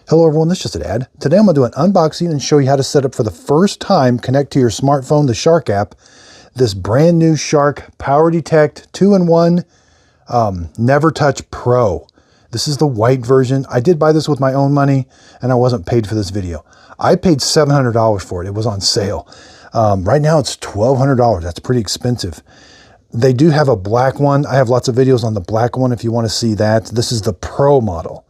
Hello everyone, this is just an ad. Today I'm going to do an unboxing and show you how to set up for the first time, connect to your smartphone, the Shark app, this brand new Shark Power Detect 2-in-1 NeverTouch Pro. This is the white version. I did buy this with my own money and I wasn't paid for this video. I paid $700 for it. It was on sale. Right now it's $1,200. That's pretty expensive. They do have a black one. I have lots of videos on the black one if you want to see that. This is the Pro model.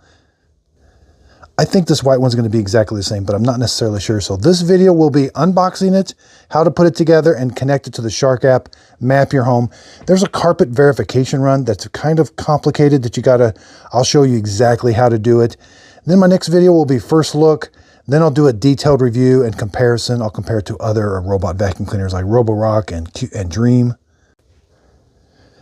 I think this white one's going to be exactly the same, but I'm not necessarily sure. So this video will be unboxing it, how to put it together and connect it to the Shark app, map your home. There's a carpet verification run that's kind of complicated that I'll show you exactly how to do it. Then my next video will be first look. Then I'll do a detailed review and comparison. I'll compare it to other robot vacuum cleaners like Roborock and Dream.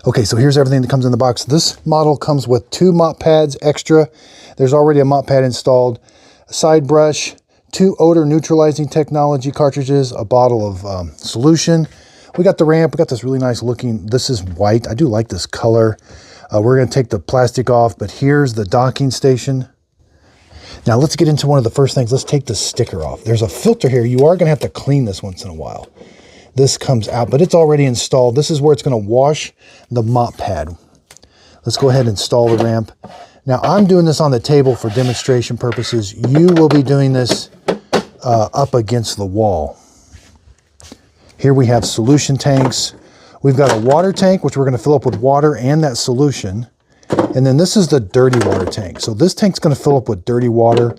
Okay, so here's everything that comes in the box. This model comes with 2 mop pads extra. There's already a mop pad installed, a side brush, 2 odor neutralizing technology cartridges, a bottle of solution. We got the ramp. We got this really nice looking, this is white. I do like this color. We're going to take the plastic off, but here's the docking station. Now let's get into one of the first things. Let's take the sticker off. There's a filter here. You are going to have to clean this once in a while. This comes out, but it's already installed. This is where it's going to wash the mop pad. Let's go ahead and install the ramp. Now I'm doing this on the table for demonstration purposes. You will be doing this up against the wall. Here we have solution tanks. We've got a water tank, which we're going to fill up with water and that solution. And then this is the dirty water tank. So this tank's going to fill up with dirty water,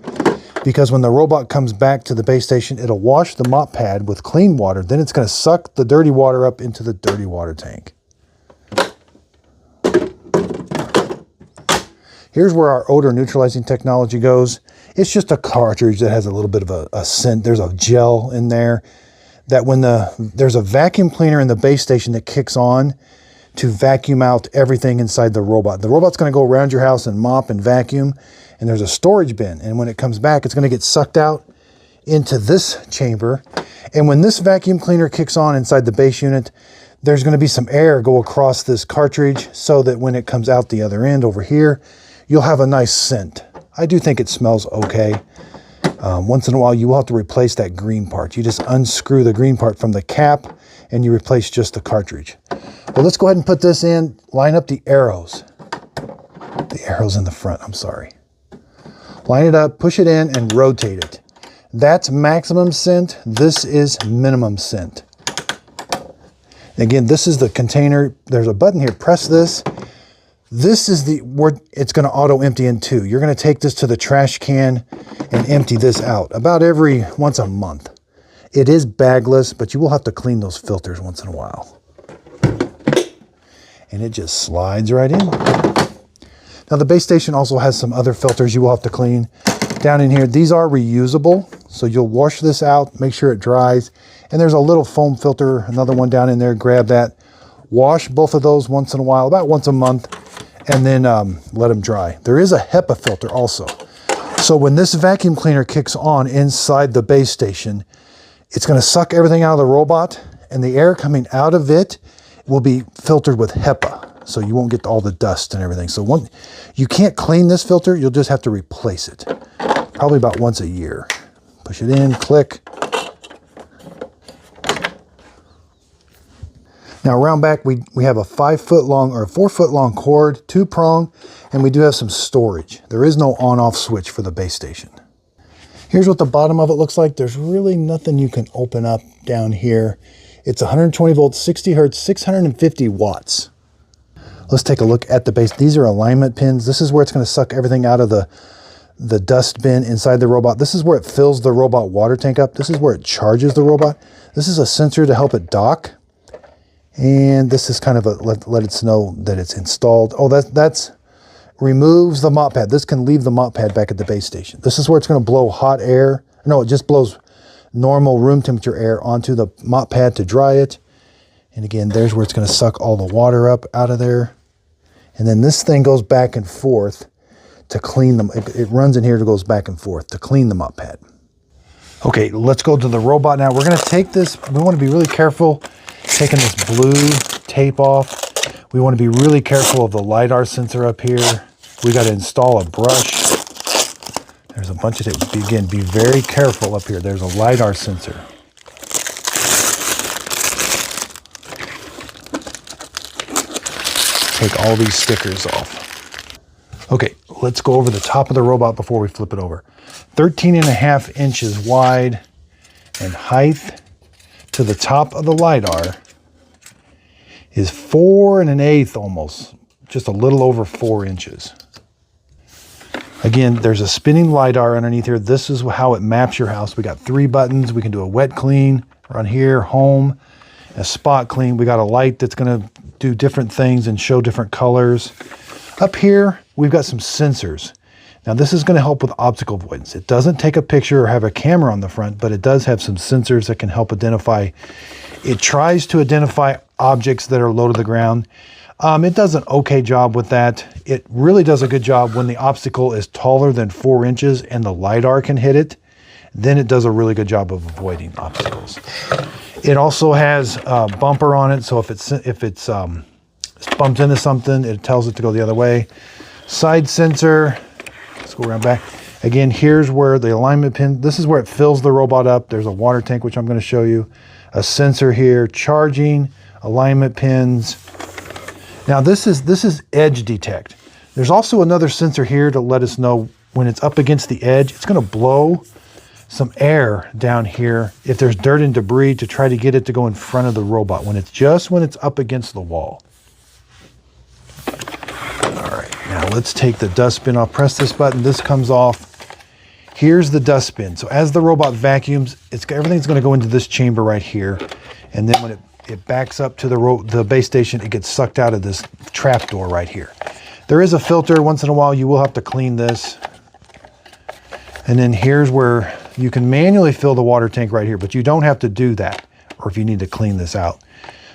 because when the robot comes back to the base station, it'll wash the mop pad with clean water. Then it's going to suck the dirty water up into the dirty water tank. Here's where our odor neutralizing technology goes. It's just a cartridge that has a little bit of a scent. There's a gel in there that when there's a vacuum cleaner in the base station that kicks on to vacuum out everything inside the robot. The robot's going to go around your house and mop and vacuum. And there's a storage bin, and when it comes back, it's going to get sucked out into this chamber. And when this vacuum cleaner kicks on inside the base unit, there's going to be some air go across this cartridge so that when it comes out the other end over here, you'll have a nice scent. I do think it smells okay. Once in a while, you will have to replace that green part. You just unscrew the green part from the cap and you replace just the cartridge. Well, let's go ahead and put this in, line up the arrows. The arrows in the front, I'm sorry. Line it up, push it in, and rotate it. That's maximum scent. This is minimum scent. Again, this is the container. There's a button here. Press this. This is where it's going to auto empty in 2. You're going to take this to the trash can and empty this out about once a month. It is bagless, but you will have to clean those filters once in a while. And it just slides right in. Now the base station also has some other filters you will have to clean down in here. These are reusable, so you'll wash this out, make sure it dries. And there's a little foam filter, another one down in there, grab that. Wash both of those once in a while, about once a month, and then let them dry. There is a HEPA filter also. So when this vacuum cleaner kicks on inside the base station, it's going to suck everything out of the robot, and the air coming out of it will be filtered with HEPA. So you won't get all the dust and everything. So you can't clean this filter, you'll just have to replace it. Probably about once a year. Push it in, click. Now around back, we have a 5-foot long or a 4-foot long cord, 2-prong, and we do have some storage. There is no on-off switch for the base station. Here's what the bottom of it looks like. There's really nothing you can open up down here. It's 120 volts, 60 hertz, 650 watts. Let's take a look at the base. These are alignment pins. This is where it's going to suck everything out of the dust bin inside the robot. This is where it fills the robot water tank up. This is where it charges the robot. This is a sensor to help it dock. And this is kind of let it know that it's installed. Oh, that's removes the mop pad. This can leave the mop pad back at the base station. This is where it's going to blow hot air. No, it just blows normal room temperature air onto the mop pad to dry it. And again, there's where it's going to suck all the water up out of there. And then this thing goes back and forth to clean them. It runs in here, it goes back and forth to clean the mop pad. Okay, let's go to the robot now. We're going to take this. We want to be really careful taking this blue tape off. We want to be really careful of the LiDAR sensor up here. We got to install a brush. There's a bunch of things. Again, be very careful up here. There's a LiDAR sensor. Take all these stickers off. Okay, let's go over the top of the robot before we flip it over. 13.5 inches wide and height to the top of the LiDAR is 4 1/8 almost, just a little over 4 inches. Again, there's a spinning LiDAR underneath here. This is how it maps your house. We got 3 buttons. We can do a wet clean around here, home, a spot clean. We got a light that's going to do different things and show different colors. Up here, we've got some sensors. Now this is going to help with obstacle avoidance. It doesn't take a picture or have a camera on the front, but it does have some sensors that can help identify. It tries to identify objects that are low to the ground. It does an okay job with that. It really does a good job when the obstacle is taller than 4 inches and the LiDAR can hit it. Then it does a really good job of avoiding obstacles. It also has a bumper on it, so if it's bumped into something, it tells it to go the other way. Side sensor. Let's go around back. Again, here's where the alignment pin, this is where it fills the robot up. There's a water tank, which I'm going to show you. A sensor here, charging, alignment pins. Now this is edge detect. There's also another sensor here to let us know when it's up against the edge. It's going to blow some air down here if there's dirt and debris to try to get it to go in front of the robot when it's up against the wall. All right, now let's take the dustbin. I'll press this button. This comes off. Here's the dustbin. So as the robot vacuums, everything's going to go into this chamber right here, and then when it backs up to the base station, it gets sucked out of this trap door right here. There is a filter. Once in a while, you will have to clean this. And then here's where you can manually fill the water tank right here, but you don't have to do that, or if you need to clean this out.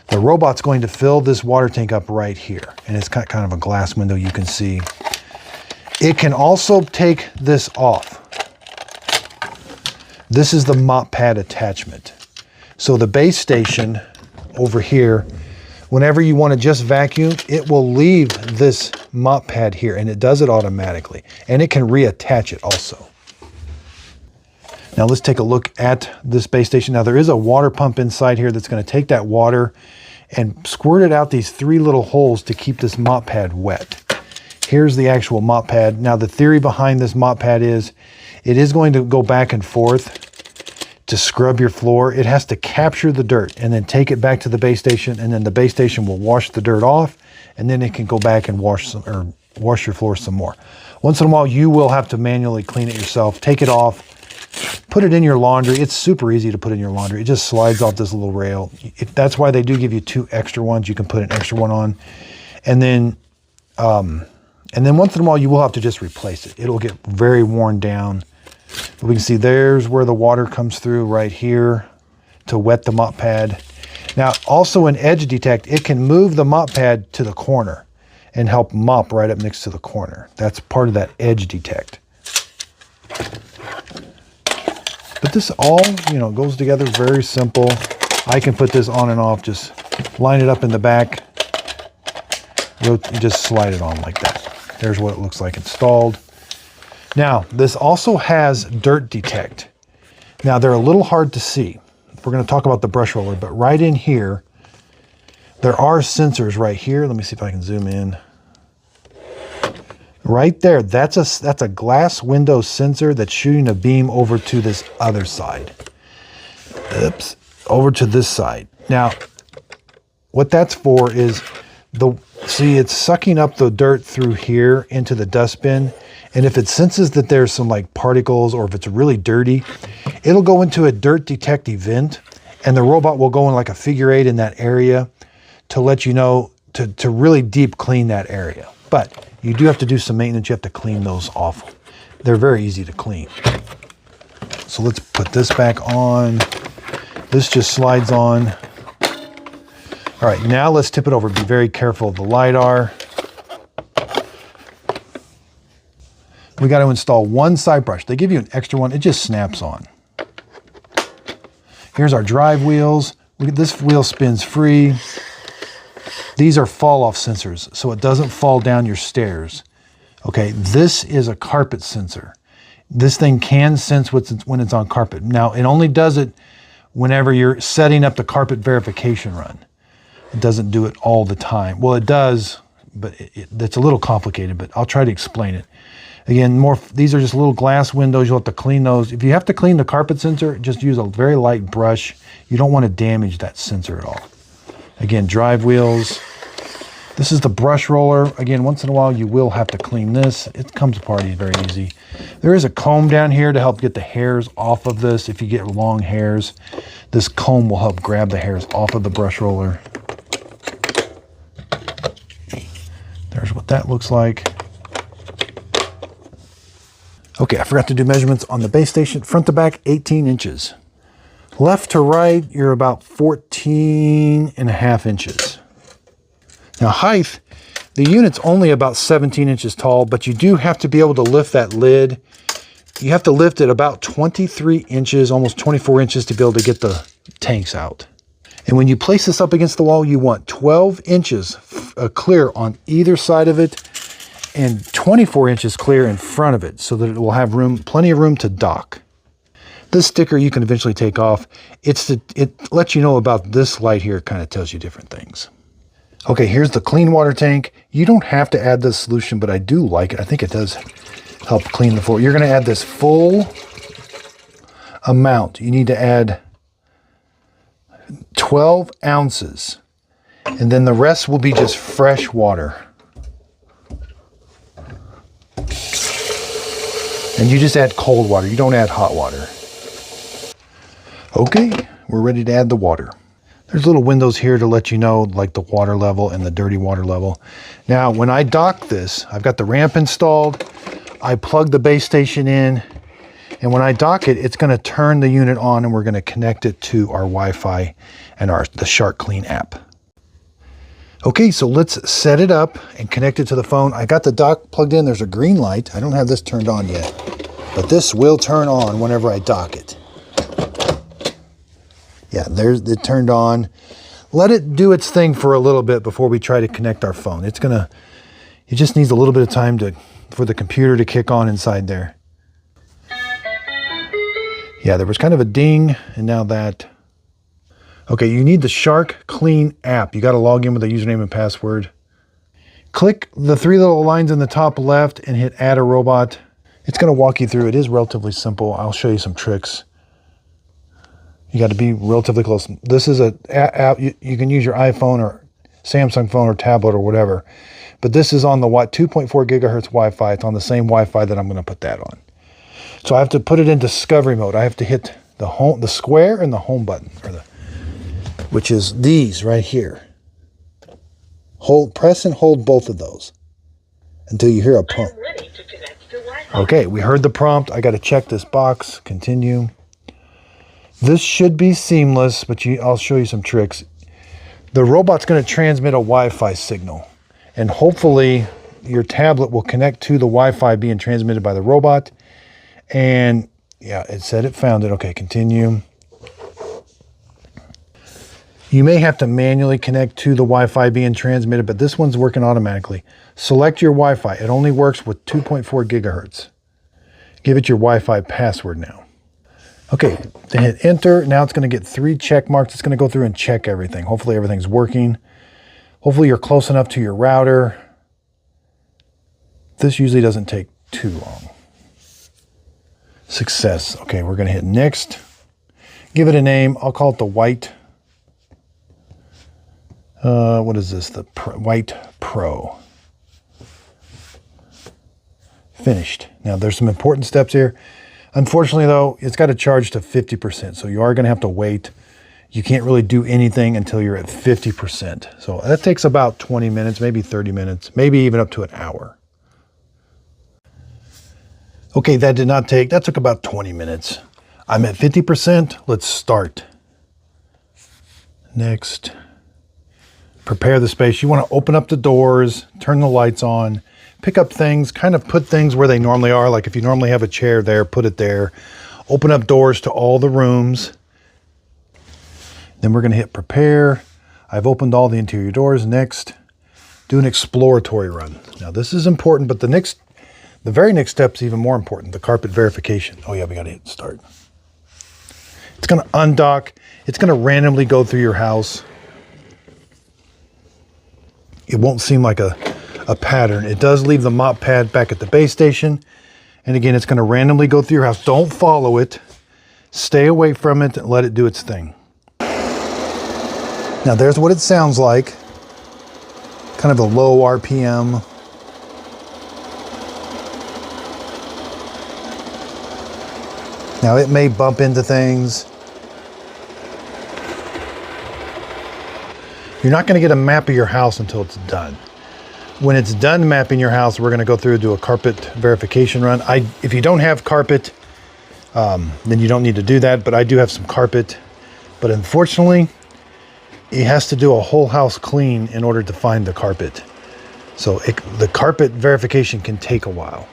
The robot's going to fill this water tank up right here, and it's got kind of a glass window you can see. It can also take this off. This is the mop pad attachment. So the base station over here, whenever you want to just vacuum, it will leave this mop pad here, and it does it automatically, and it can reattach it also. Now let's take a look at this base station. Now there is a water pump inside here that's going to take that water and squirt it out these 3 little holes to keep this mop pad wet. Here's the actual mop pad. Now the theory behind this mop pad is it is going to go back and forth to scrub your floor. It has to capture the dirt and then take it back to the base station, and then the base station will wash the dirt off, and then it can go back and wash your floor some more. Once in a while, you will have to manually clean it yourself. Take it off. Put it in your laundry. It's super easy to put in your laundry. It just slides off this little rail. That's why they do give you 2 extra ones. You can put an extra one on. And then once in a while, you will have to just replace it. It'll get very worn down. But we can see there's where the water comes through right here to wet the mop pad. Now, also in edge detect, it can move the mop pad to the corner and help mop right up next to the corner. That's part of that edge detect. But this all, goes together very simple. I can put this on and off, just line it up in the back, just slide it on like that. There's what it looks like installed. Now, this also has dirt detect. Now, they're a little hard to see. We're going to talk about the brush roller, but right in here, there are sensors right here. Let me see if I can zoom in. Right there, that's a glass window sensor that's shooting a beam over to this other side. Oops, over to this side. Now, what that's for is, it's sucking up the dirt through here into the dustbin. And if it senses that there's some particles, or if it's really dirty, it'll go into a dirt detect event, and the robot will go in like a figure 8 in that area to let you know to really deep clean that area. But you do have to do some maintenance. You have to clean those off. They're very easy to clean. So let's put this back on. This just slides on. All right, now let's tip it over. Be very careful of the LiDAR. We got to install 1 side brush. They give you an extra one. It just snaps on. Here's our drive wheels. This wheel spins free. These are fall-off sensors, so it doesn't fall down your stairs. Okay, this is a carpet sensor. This thing can sense when it's on carpet. Now, it only does it whenever you're setting up the carpet verification run. It doesn't do it all the time. Well, it does, but it's a little complicated, but I'll try to explain it. Again, these are just little glass windows. You'll have to clean those. If you have to clean the carpet sensor, just use a very light brush. You don't want to damage that sensor at all. Again, drive wheels. This is the brush roller. Again, once in a while, you will have to clean this. It comes apart very easy. There is a comb down here to help get the hairs off of this. If you get long hairs, this comb will help grab the hairs off of the brush roller. There's what that looks like. Okay, I forgot to do measurements on the base station. Front to back, 18 inches. Left to right, you're about 14.5 inches. Now height, the unit's only about 17 inches tall, but you do have to be able to lift that lid. You have to lift it about 23 inches, almost 24 inches to be able to get the tanks out. And when you place this up against the wall, you want 12 inches clear on either side of it and 24 inches clear in front of it so that it will have plenty of room to dock. This sticker you can eventually take off. It lets you know about this light here. It kind of tells you different things. Okay, here's the clean water tank. You don't have to add this solution, but I do like it. I think it does help clean the floor. You're going to add this full amount. You need to add 12 ounces, and then the rest will be just fresh water. And you just add cold water. You don't add hot water. Okay, we're ready to add the water. There's little windows here to let you know like the water level and the dirty water level. Now, when I dock this, I've got the ramp installed. I plug the base station in, and when I dock it, it's going to turn the unit on, and we're going to connect it to our Wi-Fi and the Shark Clean app. Okay, so let's set it up and connect it to the phone. I got the dock plugged in. There's a green light. I don't have this turned on yet, but this will turn on whenever I dock it. Yeah, there's it turned on. Let it do its thing for a little bit before we try to connect our phone. It just needs a little bit of time for the computer to kick on inside there. Yeah, there was kind of a ding, and now that. Okay, you need the Shark Clean app. You got to log in with a username and password. Click the three little lines in the top left and hit Add a Robot. It's going to walk you through. It is relatively simple. I'll show you some tricks. You got to be relatively close. This is an app. You can use your iPhone or Samsung phone or tablet or whatever. But this is on the 2.4 gigahertz Wi-Fi. It's on the same Wi-Fi that I'm going to put that on. So I have to put it in discovery mode. I have to hit the square and the home button, which is these right here. Press and hold both of those until you hear a pump. Okay, we heard the prompt. I got to check this box. Continue. This should be seamless, but I'll show you some tricks. The robot's going to transmit a Wi-Fi signal, and hopefully your tablet will connect to the Wi-Fi being transmitted by the robot. And yeah, it said it found it. Okay, continue. You may have to manually connect to the Wi-Fi being transmitted, but this one's working automatically. Select your Wi-Fi. It only works with 2.4 gigahertz. Give it your Wi-Fi password now. Okay, then hit enter. Now it's going to get 3 check marks. It's going to go through and check everything. Hopefully everything's working. Hopefully you're close enough to your router. This usually doesn't take too long. Success. Okay, we're going to hit next. Give it a name. I'll call it the white. What is this? The White Pro. Finished. Now there's some important steps here. Unfortunately though, it's got to charge to 50%. So you are going to have to wait. You can't really do anything until you're at 50%. So that takes about 20 minutes, maybe 30 minutes, maybe even up to an hour. Okay, that took about 20 minutes. I'm at 50%. Let's start. Next. Prepare the space. You want to open up the doors, turn the lights on, pick up things, kind of put things where they normally are. Like if you normally have a chair there, put it there. Open up doors to all the rooms. Then we're going to hit prepare. I've opened all the interior doors. Next, do an exploratory run. Now this is important, but the The very next step is even more important, the carpet verification. Oh yeah, we gotta hit start. It's gonna undock. It's gonna randomly go through your house. It won't seem like a pattern. It does leave the mop pad back at the base station. And again, it's gonna randomly go through your house. Don't follow it. Stay away from it and let it do its thing. Now there's what it sounds like. Kind of a low RPM. Now it may bump into things. You're not going to get a map of your house until it's done. When it's done mapping your house, we're going to go through and do a carpet verification run. If you don't have carpet, then you don't need to do that, but I do have some carpet. But unfortunately, it has to do a whole house clean in order to find the carpet. So the carpet verification can take a while.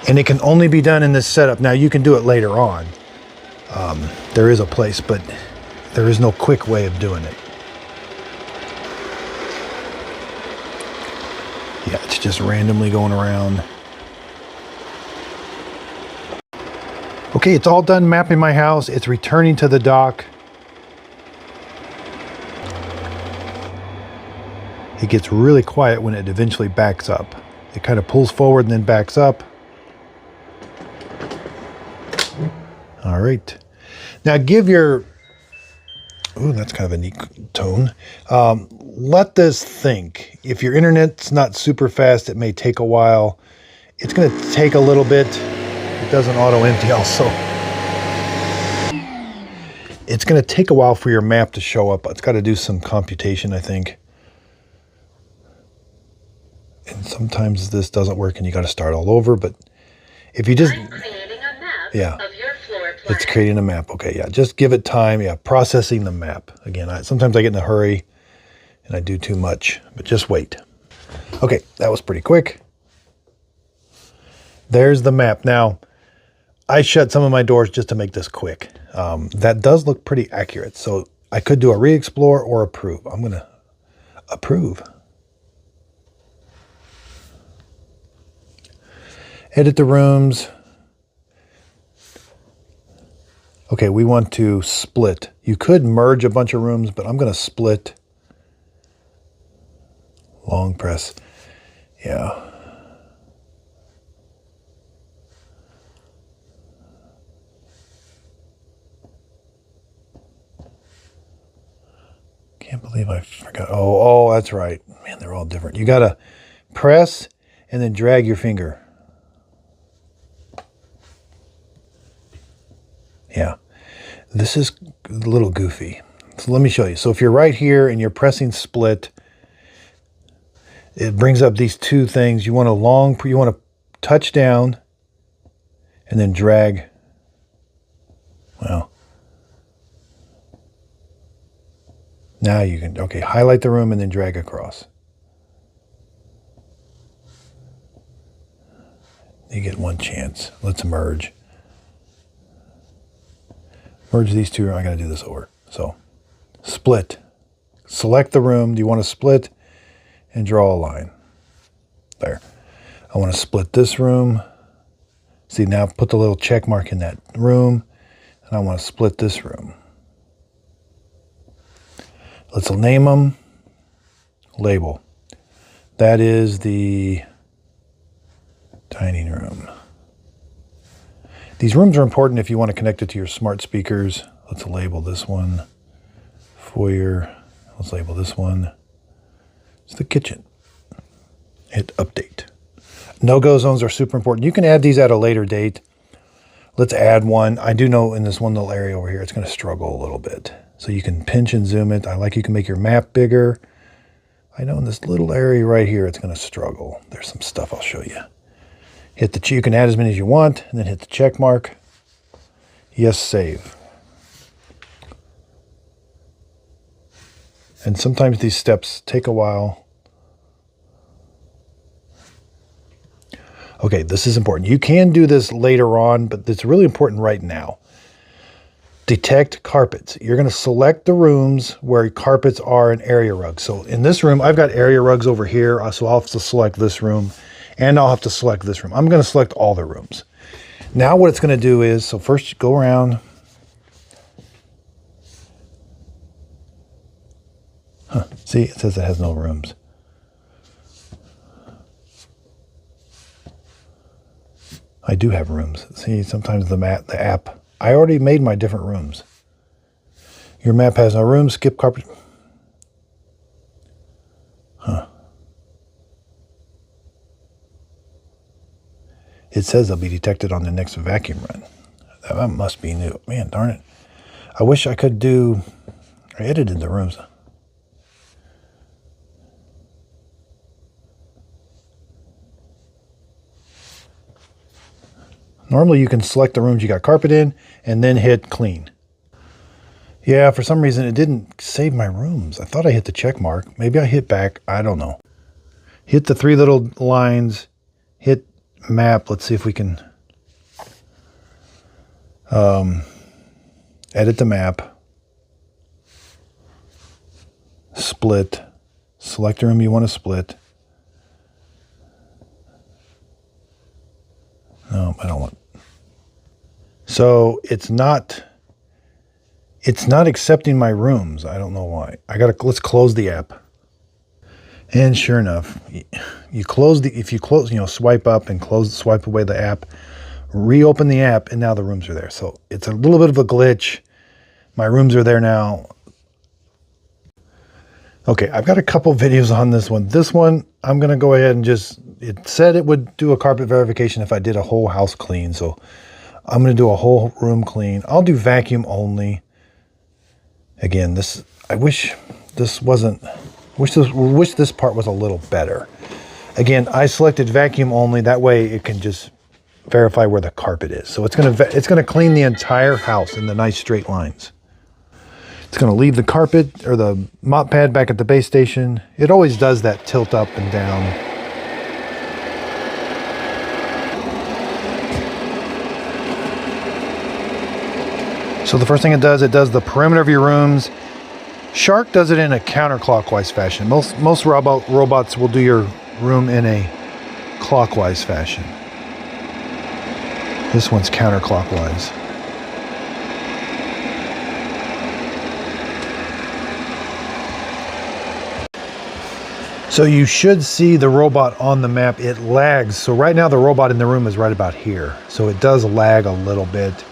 And it can only be done in this setup. Now you can do it later on. There is a place, but there is no quick way of doing it. Yeah, it's just randomly going around. Okay, it's all done mapping my house. It's returning to the dock. It gets really quiet when it eventually backs up. It kind of pulls forward and then backs up. All right. Now give your, ooh, that's kind of a neat tone. Let this think. If your internet's not super fast, it may take a while. It's going to take a little bit. It doesn't auto empty also. It's going to take a while for your map to show up. It's got to do some computation, I think. And sometimes this doesn't work and you got to start all over, but if you just, yeah, it's creating a map. Okay, yeah, just give it time. Yeah, processing the map. Again, sometimes I get in a hurry and I do too much, but just wait. Okay, that was pretty quick. There's the map. Now, I shut some of my doors just to make this quick. That does look pretty accurate. So I could do a re-explore or approve. I'm going to approve. Edit the rooms. Okay, we want to split. You could merge a bunch of rooms, but I'm going to split. Long press. Yeah. Can't believe I forgot. Oh, that's right. Man, they're all different. You got to press and then drag your finger. Yeah, this is a little goofy. So let me show you. So if you're right here and you're pressing split, it brings up these two things. You want to touch down and then drag. Well, now you can, okay, highlight the room and then drag across. You get one chance. Let's merge. Merge these two. I got to do this over. So split. Select the room. Do you want to split? And draw a line. There. I want to split this room. See, now put the little check mark in that room. And I want to split this room. Let's name them. Label. That is the dining room. These rooms are important if you want to connect it to your smart speakers. Let's label this one. Foyer. Let's label this one. It's the kitchen. Hit update. No-go zones are super important. You can add these at a later date. Let's add one. I do know in this one little area over here, it's going to struggle a little bit. So you can pinch and zoom it. I like you can make your map bigger. I know in this little area right here, it's going to struggle. There's some stuff I'll show you. You can add as many as you want, and then hit the check mark. Yes, save. And sometimes these steps take a while. Okay, this is important. You can do this later on, but it's really important right now. Detect carpets. You're going to select the rooms where carpets are and area rugs. So in this room, I've got area rugs over here, so I'll have to select this room. And I'll have to select this room. I'm going to select all the rooms. Now what it's going to do is, so first you go around. See, it says it has no rooms. I do have rooms. See, sometimes the app, I already made my different rooms. Your map has no rooms, skip carpet. It says they'll be detected on the next vacuum run. That must be new. Man, darn it. I wish I could I edited the rooms. Normally you can select the rooms you got carpet in and then hit clean. Yeah, for some reason it didn't save my rooms. I thought I hit the check mark. Maybe I hit back. I don't know. Hit the 3 little lines. Hit map. Let's see if we can edit the map. Split. Select the room you want to split. No, I don't want. So it's not accepting my rooms. I don't know why. Let's close the app. And sure enough, if you close, swipe up and swipe away the app, reopen the app, and now the rooms are there. So it's a little bit of a glitch. My rooms are there now. Okay, I've got a couple videos on this one. This one, I'm going to go ahead and it said it would do a carpet verification if I did a whole house clean. So I'm going to do a whole room clean. I'll do vacuum only. Again, I wish this part was a little better. Again, I selected vacuum only. That way it can just verify where the carpet is. So it's going to clean the entire house in the nice straight lines. It's going to leave the carpet or the mop pad back at the base station. It always does that tilt up and down. So the first thing it does the perimeter of your rooms. Shark does it in a counterclockwise fashion. Most robots will do your room in a clockwise fashion. This one's counterclockwise. So you should see the robot on the map. It lags. So right now the robot in the room is right about here. So it does lag a little bit.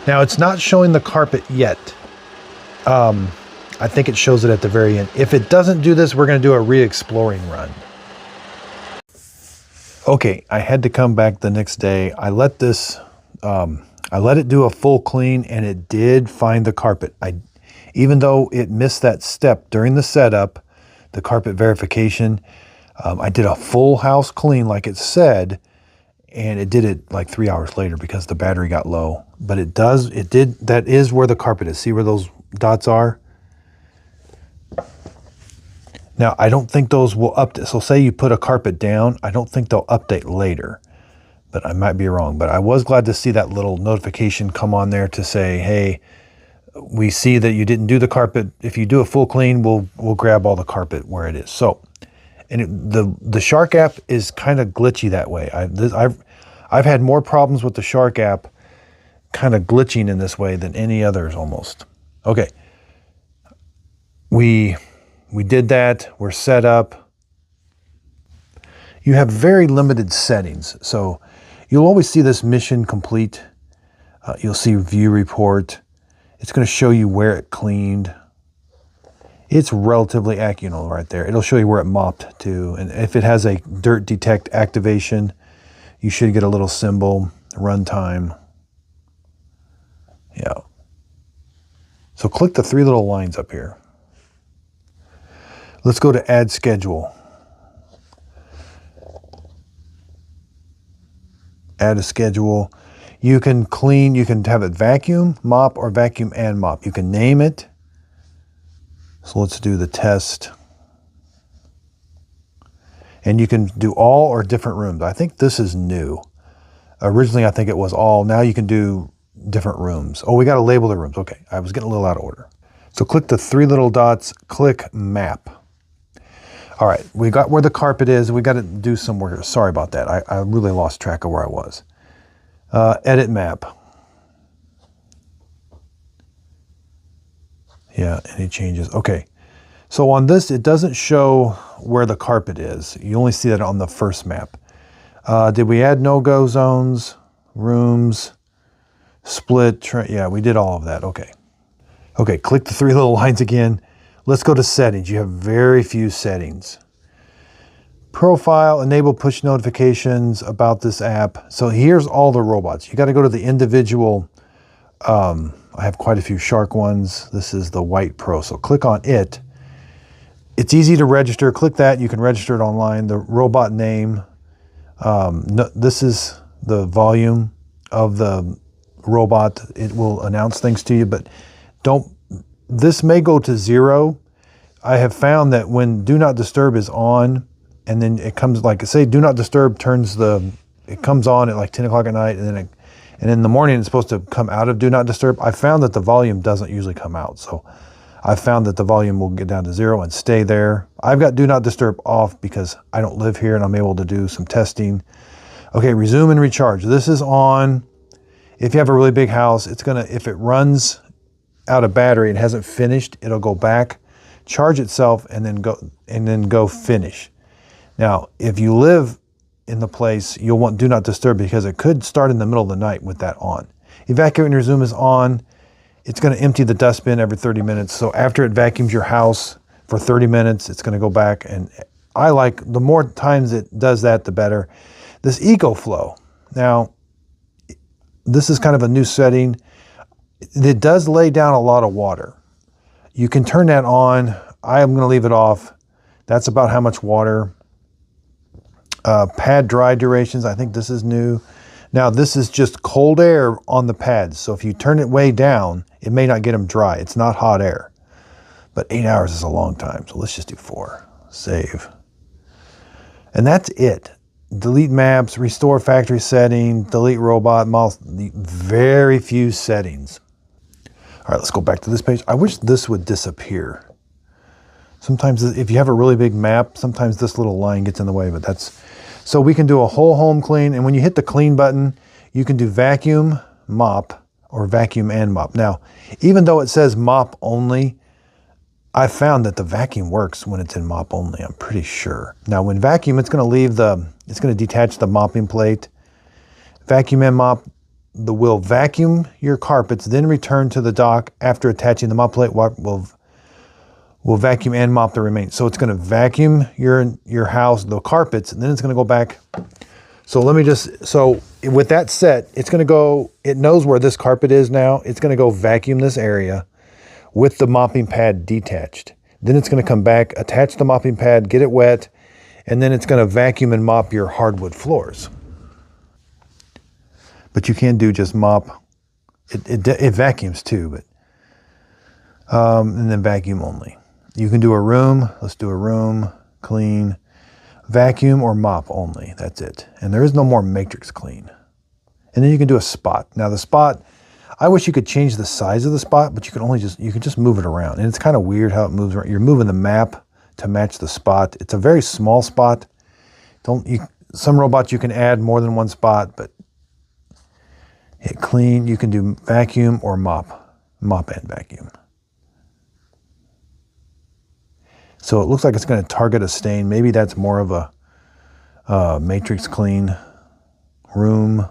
Now it's not showing the carpet yet. I think it shows it at the very end. If it doesn't do this, we're going to do a re-exploring run. Okay, I had to come back the next day. I let it do a full clean and it did find the carpet. Even though it missed that step during the setup, the carpet verification, I did a full house clean like it said, and it did it like 3 hours later because the battery got low. But that is where the carpet is. See where those dots are? Now, I don't think those will update. So say you put a carpet down, I don't think they'll update later, but I might be wrong. But I was glad to see that little notification come on there to say, hey, we see that you didn't do the carpet. If you do a full clean, we'll grab all the carpet where it is. So, and the Shark app is kind of glitchy that way. I've had more problems with the Shark app kind of glitching in this way than any others almost. Okay, we did that. We're set up. You have very limited settings, so you'll always see this mission complete. You'll see view report. It's going to show you where it cleaned. It's relatively accurate right there. It'll show you where it mopped to. And if it has a dirt detect activation, you should get a little symbol, runtime. Yeah. So click the 3 little lines up here. Let's go to add schedule. Add a schedule. You can clean, you can have it vacuum, mop, or vacuum and mop. You can name it. So let's do the test. And you can do all or different rooms. I think this is new. Originally, I think it was all. Now you can do different rooms. Oh, we got to label the rooms. Okay, I was getting a little out of order. So click the 3 little dots, click map. All right, we got where the carpet is. We got to do some work. Sorry about that. I really lost track of where I was. Edit map. Yeah, any changes? Okay. So on this, it doesn't show where the carpet is. You only see that on the first map. Did we add no-go zones, rooms, split? Yeah, we did all of that. Okay. Okay, click the three little lines again. Let's go to settings. You have very few settings. Profile, enable push notifications about this app. So here's all the robots. You got to go to the individual. I have quite a few Shark ones. This is the White Pro. So click on it. It's easy to register. Click that. You can register it online. The robot name. This is the volume of the robot. It will announce things to you, but this may go to 0. I have found that when Do Not Disturb is on, and then it comes, like, say Do Not Disturb it comes on at like 10 o'clock at night, and then in the morning it's supposed to come out of Do Not Disturb. I found that the volume doesn't usually come out. So I found that the volume will get down to 0 and stay there. I've got Do Not Disturb off because I don't live here and I'm able to do some testing. Okay, resume and recharge. This is on. If you have a really big house, if it runs out of battery and hasn't finished, it'll go back, charge itself, and then go finish. Now, if you live in the place, you'll want Do Not Disturb because it could start in the middle of the night with that on. Evacuate and resume is on. It's going to empty the dustbin every 30 minutes. So after it vacuums your house for 30 minutes, it's going to go back. And I like, the more times it does that, the better. This EcoFlow. Now, this is kind of a new setting. It does lay down a lot of water. You can turn that on. I am going to leave it off. That's about how much water. Pad dry durations. I think this is new. Now this is just cold air on the pads. So if you turn it way down, it may not get them dry. It's not hot air. But 8 hours is a long time. So let's just do 4. Save. And that's it. Delete maps, restore factory setting, delete robot, mouse, very few settings. All right, let's go back to this page. I wish this would disappear. Sometimes if you have a really big map, sometimes this little line gets in the way, but so we can do a whole home clean. And when you hit the clean button, you can do vacuum, mop, or vacuum and mop. Now, even though it says mop only, I found that the vacuum works when it's in mop only, I'm pretty sure. Now when vacuum, it's going to detach the mopping plate. Vacuum and mop, will vacuum your carpets, then return to the dock after attaching the mop plate. Will vacuum and mop the remains. So it's going to vacuum your house, the carpets, and then it's going to go back. So with that set, it's going to go, it knows where this carpet is now. It's going to go vacuum this area with the mopping pad detached. Then it's going to come back, attach the mopping pad, get it wet, and then it's going to vacuum and mop your hardwood floors. But you can do just mop. It vacuums too, but and then vacuum only. You can do a room. Let's do a room, clean, vacuum or mop only. That's it. And there is no more matrix clean. And then you can do a spot. Now the spot, I wish you could change the size of the spot, but you can just move it around. And it's kind of weird how it moves around. You're moving the map to match the spot. It's a very small spot. Some robots you can add more than one spot, but hit clean. You can do vacuum or mop and vacuum. So it looks like it's going to target a stain. Maybe that's more of a matrix clean room.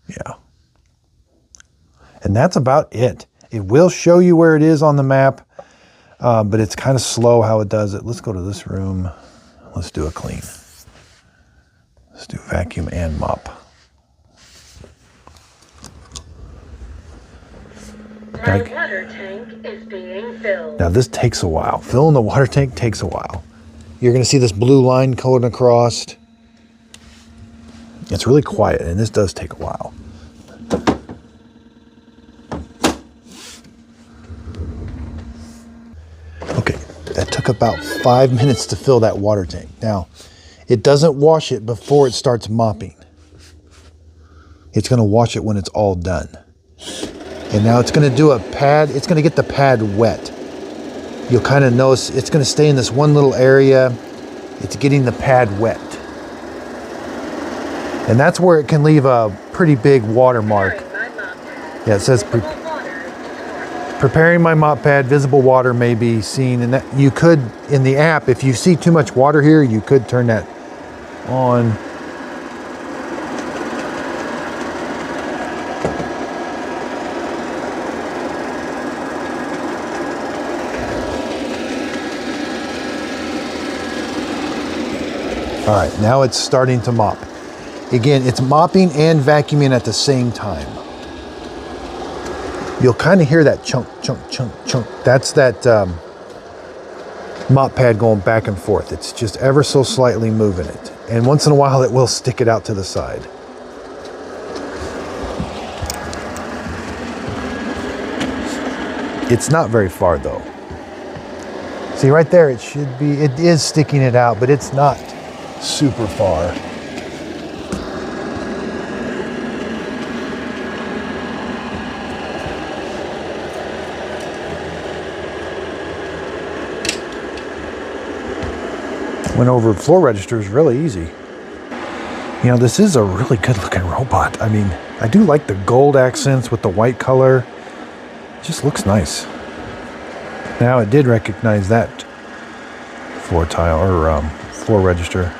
Yeah. And that's about it. It will show you where it is on the map, but it's kind of slow how it does it. Let's go to this room. Let's do a clean. Let's do vacuum and mop. My water tank is being filled. Now this takes a while. Filling the water tank takes a while. You're going to see this blue line colored across. It's really quiet, and this does take a while. Okay, that took about 5 minutes to fill that water tank. Now, it doesn't wash it before it starts mopping. It's going to wash it when it's all done. And now it's going to do a pad. It's going to get the pad wet. you'll kind of notice it's going to stay in this one little area. It's getting the pad wet. And that's where it can leave a pretty big watermark. Yeah, it says preparing my mop pad, visible water may be seen. And that you could, in the app, if you see too much water here, you could turn that on. All right, now it's starting to mop. Again, it's mopping and vacuuming at the same time. You'll kind of hear that chunk, chunk, chunk, chunk. That's that mop pad going back and forth. It's just ever so slightly moving it. And once in a while, it will stick it out to the side. It's not very far though. See right there, it is sticking it out, but it's not super far. Went over floor registers really easy. You know, this is a really good looking robot. I mean, I do like the gold accents with the white color. It just looks nice. Now it did recognize that floor tile or floor register.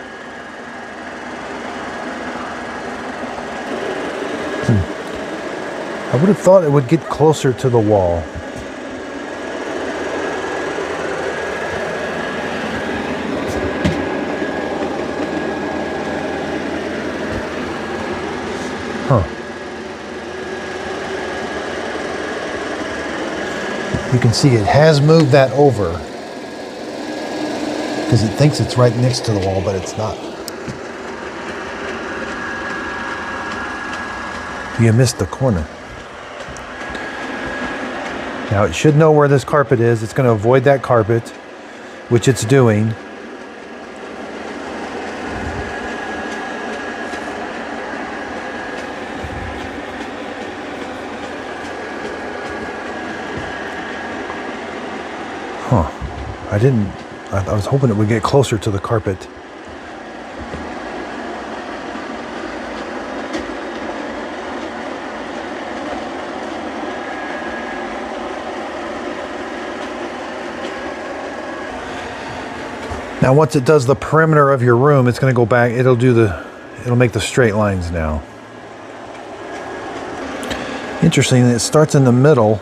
I would have thought it would get closer to the wall. Huh. You can see it has moved that over because it thinks it's right next to the wall, but it's not. You missed the corner. Now it should know where this carpet is. It's going to avoid that carpet, which it's doing. Huh. I was hoping it would get closer to the carpet. Now once it does the perimeter of your room, it's going to go back, it'll make the straight lines now. Interesting, it starts in the middle.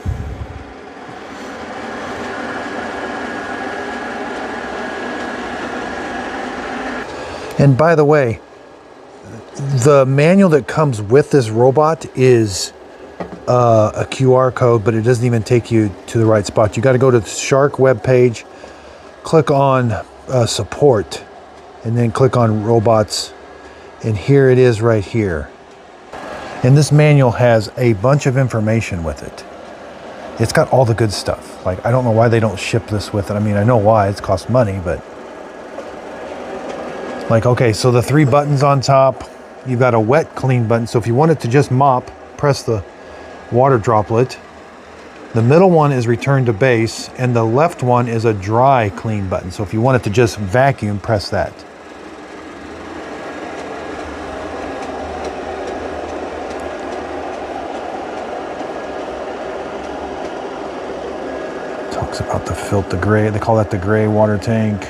And by the way, the manual that comes with this robot is a QR code, but it doesn't even take you to the right spot. You got to go to the Shark webpage, click on support, and then click on robots, and here it is right here. And this manual has a bunch of information with it. It's got all the good stuff. Like, I don't know why they don't ship this with it. I mean, I know why, it's cost money, but like, okay, so the 3 buttons on top, you've got a wet clean button. So if you want it to just mop, press the water droplet. The middle one is return to base, and the left one is a dry clean button. So if you want it to just vacuum, press that. Talks about the filter gray, they call that the gray water tank.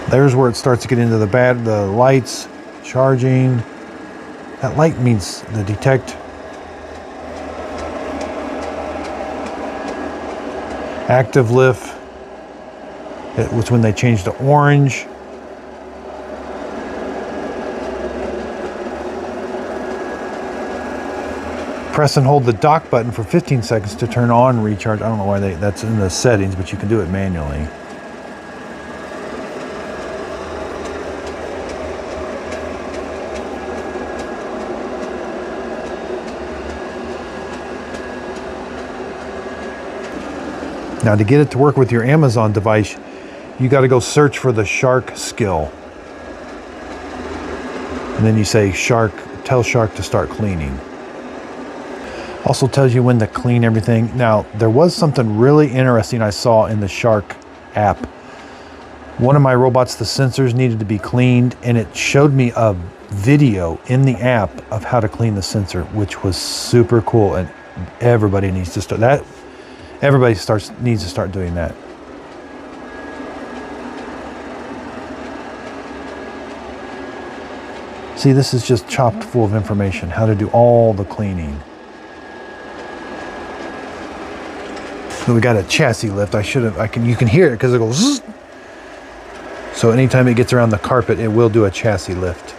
There's where it starts to get into the lights. Charging. That light means the detect. Active lift. It was when they changed to orange. Press and hold the dock button for 15 seconds to turn on recharge. I don't know why that's in the settings, but you can do it manually. Now to get it to work with your Amazon device, you got to go search for the Shark skill. And then you say Shark, tell Shark to start cleaning. Also tells you when to clean everything. Now, there was something really interesting I saw in the Shark app. One of my robots, the sensors needed to be cleaned, and it showed me a video in the app of how to clean the sensor, which was super cool, and everybody needs to start that. Everybody needs to start doing that. See, this is just chopped full of information, how to do all the cleaning. So we got a chassis lift. You can hear it because it goes zzz. So anytime it gets around the carpet, it will do a chassis lift.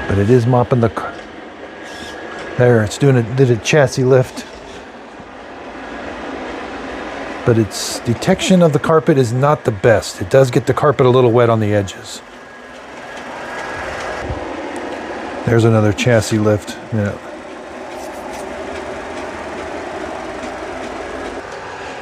But it is mopping the car. There, it's did a chassis lift. But its detection of the carpet is not the best. It does get the carpet a little wet on the edges. There's another chassis lift. Yeah.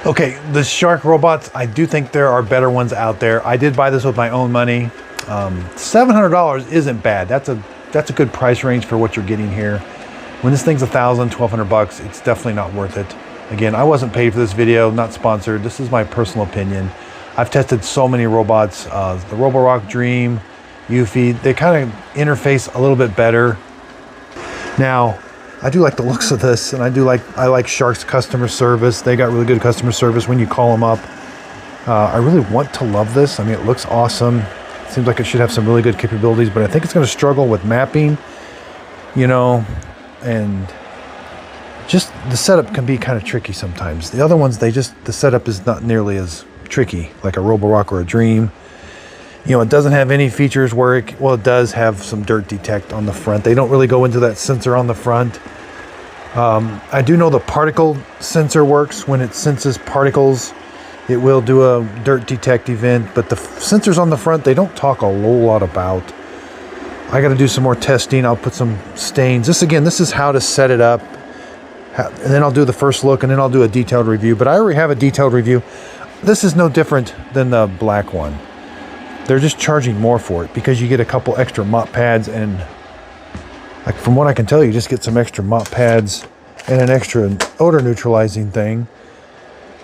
Okay, the Shark robots, I do think there are better ones out there. I did buy this with my own money. $700 isn't bad. That's a good price range for what you're getting here. When this thing's $1,000, $1,200, it's definitely not worth it. Again, I wasn't paid for this video, not sponsored. This is my personal opinion. I've tested so many robots. The Roborock Dream, Eufy, they kind of interface a little bit better. Now, I do like the looks of this, and I like Shark's customer service. They got really good customer service when you call them up. I really want to love this. I mean, it looks awesome. Seems like it should have some really good capabilities, but I think it's going to struggle with mapping, you know, and just the setup can be kind of tricky sometimes. The other ones, the setup is not nearly as tricky, like a Roborock or a Dream. You know, it doesn't have any features where it does have some dirt detect on the front. They don't really go into that sensor on the front. I do know the particle sensor works. When it senses particles, it will do a dirt detect event, but the sensors on the front, they don't talk a whole lot about. I got to do some more testing. I'll put some stains. This is how to set it up. And then I'll do the first look, and then I'll do a detailed review. But I already have a detailed review. This is no different than the black one. They're just charging more for it because you get a couple extra mop pads, and like from what I can tell, you just get some extra mop pads and an extra odor neutralizing thing,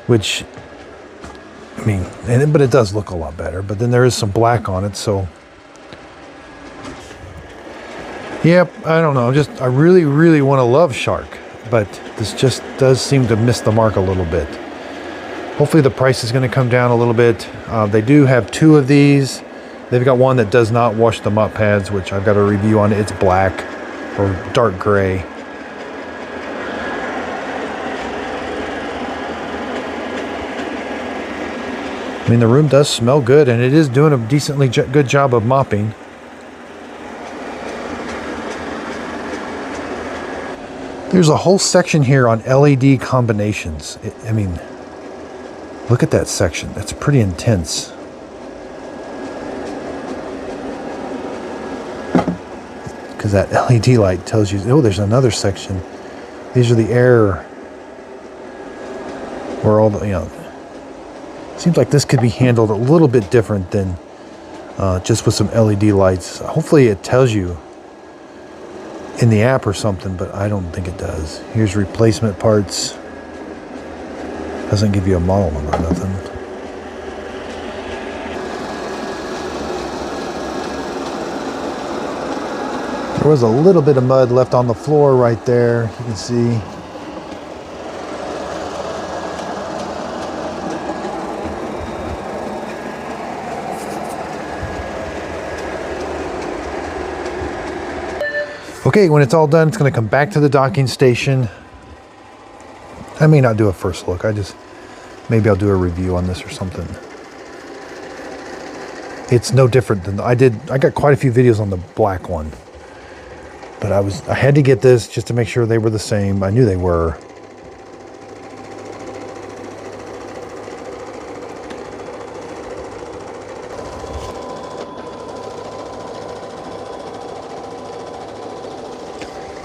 which, I mean, but it does look a lot better. But then there is some black on it, so yep, I don't know. I really, really want to love Shark, but this just does seem to miss the mark a little bit. Hopefully the price is going to come down a little bit. They do have two of these. They've got one that does not wash the mop pads, which I've got a review on. It's black or dark gray. I mean, the room does smell good, and it is doing a decently good job of mopping. There's a whole section here on LED combinations. I mean, look at that section. That's pretty intense. Because that LED light tells you, oh, there's another section. These are the air, where all the, you know, seems like this could be handled a little bit different than just with some LED lights. Hopefully it tells you in the app or something, but I don't think it does. Here's replacement parts. Doesn't give you a model number or nothing. There was a little bit of mud left on the floor right there, you can see. Okay, when it's all done, it's going to come back to the docking station. I may not do a first look. Maybe I'll do a review on this or something. It's no different than I got quite a few videos on the black one. But I had to get this just to make sure they were the same. I knew they were.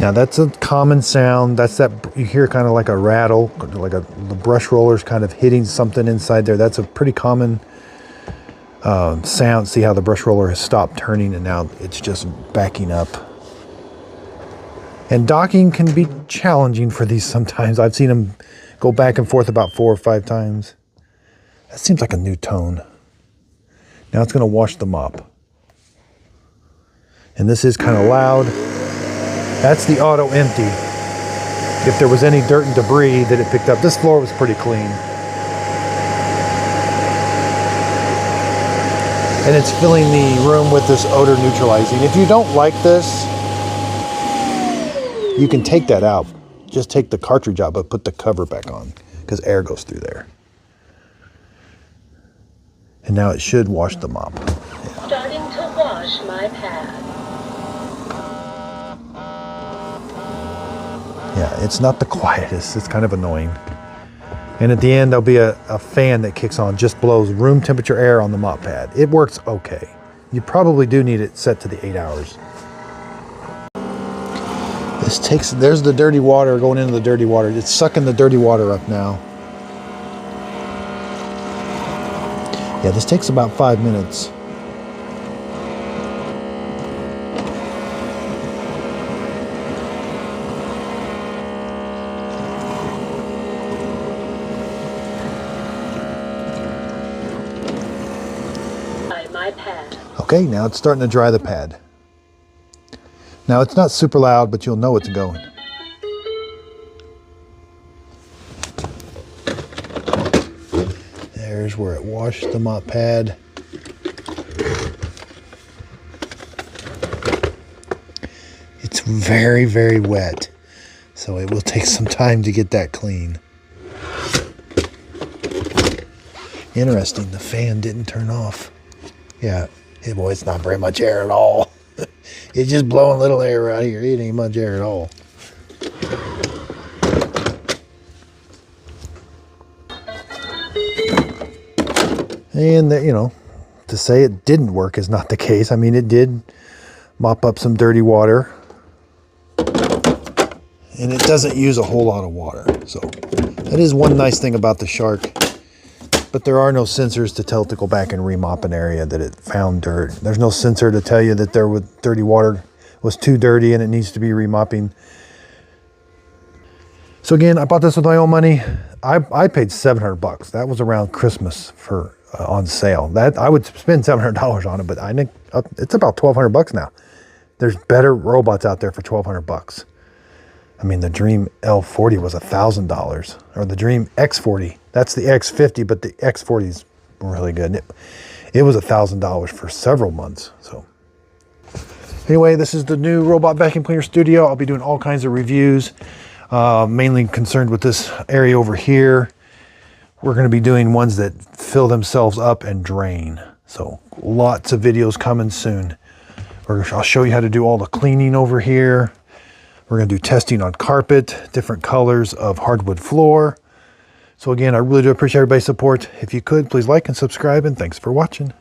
Now that's a common sound. That's that you hear kind of like a rattle, like the brush roller's kind of hitting something inside there. That's a pretty common sound. See how the brush roller has stopped turning and now it's just backing up. And docking can be challenging for these sometimes. I've seen them go back and forth about 4 or 5 times. That seems like a new tone. Now it's going to wash the mop. And this is kind of loud. That's the auto empty. If there was any dirt and debris that it picked up, this floor was pretty clean. And it's filling the room with this odor neutralizing. If you don't like this, you can take that out. Just take the cartridge out, but put the cover back on because air goes through there. And now it should wash the mop. Yeah. Starting to wash my pad. Yeah, it's not the quietest. It's kind of annoying. And at the end, there'll be a fan that kicks on, just blows room temperature air on the mop pad. It works okay. You probably do need it set to the 8 hours. There's the dirty water going into the dirty water. It's sucking the dirty water up now. Yeah, this takes about 5 minutes. My pad. Okay, now it's starting to dry the pad. Now it's not super loud, but you'll know it's going. There's where it washed the mop pad. It's very, very wet, so it will take some time to get that clean. Interesting, the fan didn't turn off. Yeah, boy, it's not very much air at all. It's just blowing little air out here. It ain't much air at all. And, to say it didn't work is not the case. I mean, it did mop up some dirty water. And it doesn't use a whole lot of water. So, that is one nice thing about the Shark. But there are no sensors to tell it to go back and remop an area that it found dirt. There's no sensor to tell you that there was dirty water was too dirty and it needs to be remopping. So again, I bought this with my own money. I paid $700. That was around Christmas for on sale. That I would spend $700 on it, but I think it's about $1,200 now. There's better robots out there for $1,200. I mean, the Dream L40 was $1,000, or the Dream X40. That's the X50, but the X40 is really good. It was $1,000 for several months. So anyway, this is the new Robot Vacuum Cleaner Studio. I'll be doing all kinds of reviews, mainly concerned with this area over here. We're going to be doing ones that fill themselves up and drain. So lots of videos coming soon. I'll show you how to do all the cleaning over here. We're going to do testing on carpet, different colors of hardwood floor. So again, I really do appreciate everybody's support. If you could, please like and subscribe, and thanks for watching.